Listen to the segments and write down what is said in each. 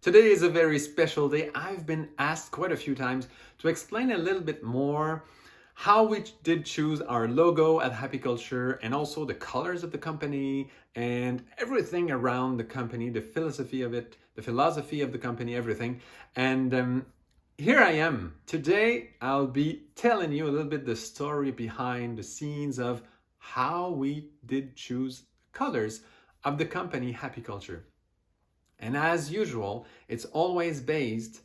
Today is a very special day. I've been asked quite a few times to explain a little bit more how we did choose our logo at Happy Culture and also the colors of the company and everything around the company, the philosophy of it, the philosophy of the company, everything. And here I am. Today I'll be telling you a little bit the story behind the scenes of how we did choose colors of the company Happy Culture. And as usual, it's always based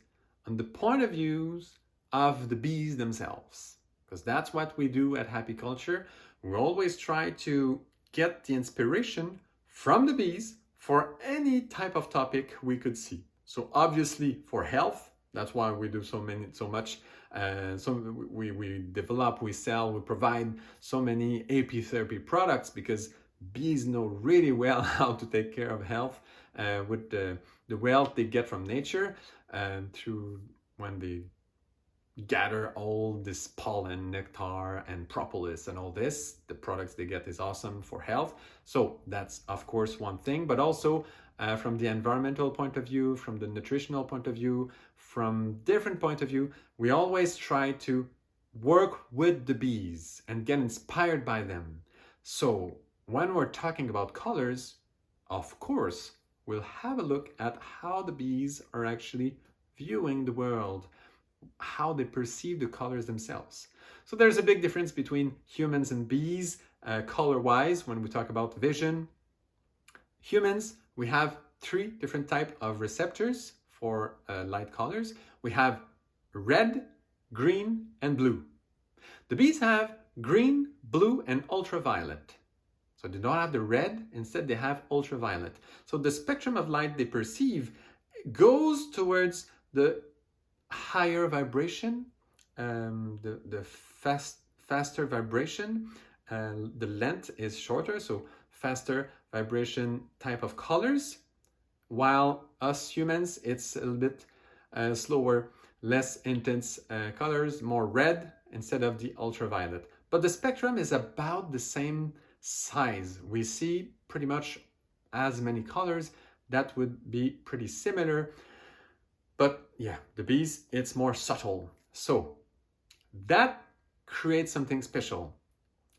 on the point of views of the bees themselves, because that's what we do at Happy Culture. We always try to get the inspiration from the bees for any type of topic we could see. So obviously for health, that's why we do so much. We develop, we sell, we provide so many apitherapy products because bees know really well how to take care of health with the wealth they get from nature through when they gather all this pollen, nectar, and propolis and all this. The products they get is awesome for health. So that's of course one thing, but also from the environmental point of view, from the nutritional point of view, from different point of view, we always try to work with the bees and get inspired by them. So when we're talking about colors, of course, we'll have a look at how the bees are actually viewing the world, how they perceive the colors themselves. So there's a big difference between humans and bees color-wise when we talk about vision. Humans, we have three different types of receptors for light colors. We have red, green, and blue. The bees have green, blue, and ultraviolet. So they don't have the red, instead they have ultraviolet. So the spectrum of light they perceive goes towards the higher vibration, the faster vibration, the length is shorter, so faster vibration type of colors, while us humans, it's a little bit slower, less intense colors, more red instead of the ultraviolet. But the spectrum is about the same size. We see pretty much as many colors. That would be pretty similar. But yeah, the bees, it's more subtle. So that creates something special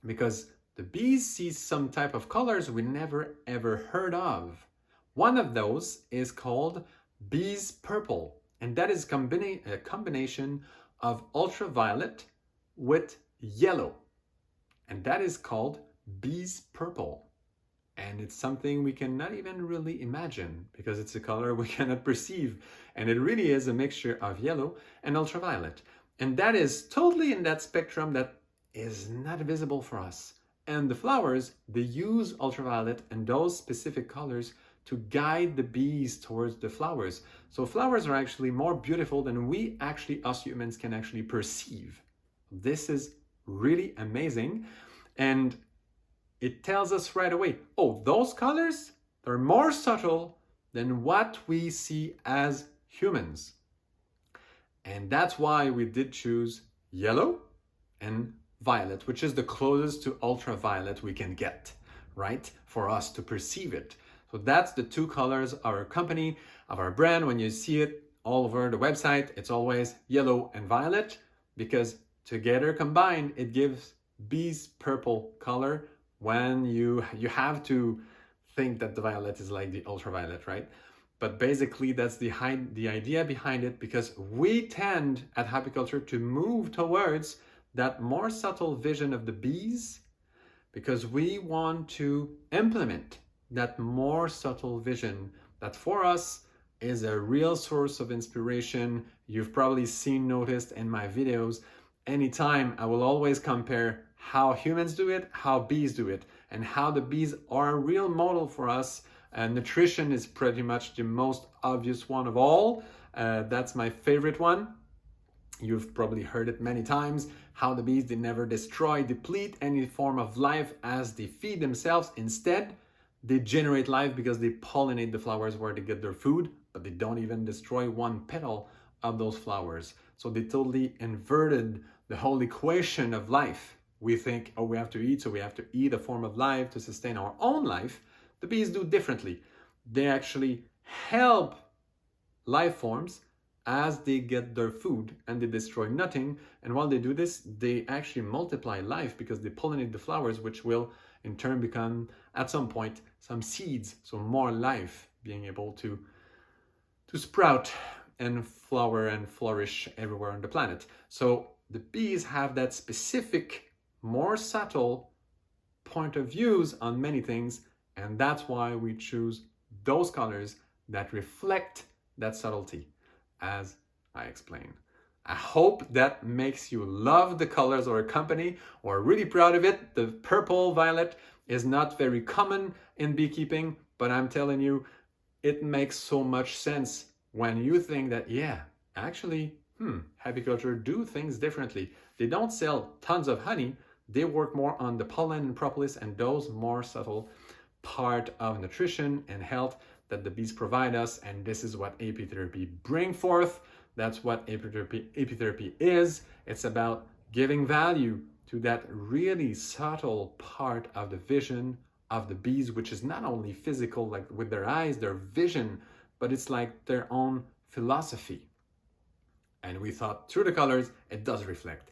because the bees see some type of colors we never ever heard of. One of those is called bees purple, and that is a combination of ultraviolet with yellow, and that is called bees purple. And it's something we cannot even really imagine because it's a color we cannot perceive. And it really is a mixture of yellow and ultraviolet. And that is totally in that spectrum that is not visible for us. And the flowers, they use ultraviolet and those specific colors to guide the bees towards the flowers. So flowers are actually more beautiful than we actually, us humans, can actually perceive. This is really amazing. And it tells us right away, oh, those colors, they're more subtle than what we see as humans. And that's why we did choose yellow and violet, which is the closest to ultraviolet we can get, right? For us to perceive it. So that's the two colors of our company, of our brand. When you see it all over the website, it's always yellow and violet because together combined, it gives bees purple color. When you have to think that the violet is like the ultraviolet, right? But basically that's the idea behind it, because we tend at Happy Culture to move towards that more subtle vision of the bees because we want to implement that more subtle vision that for us is a real source of inspiration. You've probably noticed in my videos, anytime I will always compare how humans do it, how bees do it, and how the bees are a real model for us. Nutrition is pretty much the most obvious one of all. That's my favorite one. You've probably heard it many times, how the bees, they never deplete any form of life as they feed themselves. Instead, they generate life because they pollinate the flowers where they get their food, but they don't even destroy one petal of those flowers. So they totally inverted the whole equation of life. We think, oh, we have to eat, so we have to eat a form of life to sustain our own life. The bees do differently. They actually help life forms as they get their food and they destroy nothing. And while they do this, they actually multiply life because they pollinate the flowers, which will in turn become at some point some seeds, so more life being able to sprout and flower and flourish everywhere on the planet. So the bees have that specific, more subtle point of views on many things, and that's why we choose those colors that reflect that subtlety, as I explained. I hope that makes you love the colors of our company or really proud of it. The purple violet is not very common in beekeeping, but I'm telling you, it makes so much sense when you think that, yeah, actually, apiculture do things differently. They don't sell tons of honey. They work more on the pollen and propolis and those more subtle part of nutrition and health that the bees provide us. And this is what apitherapy bring forth. That's what apitherapy is. It's about giving value to that really subtle part of the vision of the bees, which is not only physical, like with their eyes, their vision, but it's like their own philosophy. And we thought through the colors, it does reflect.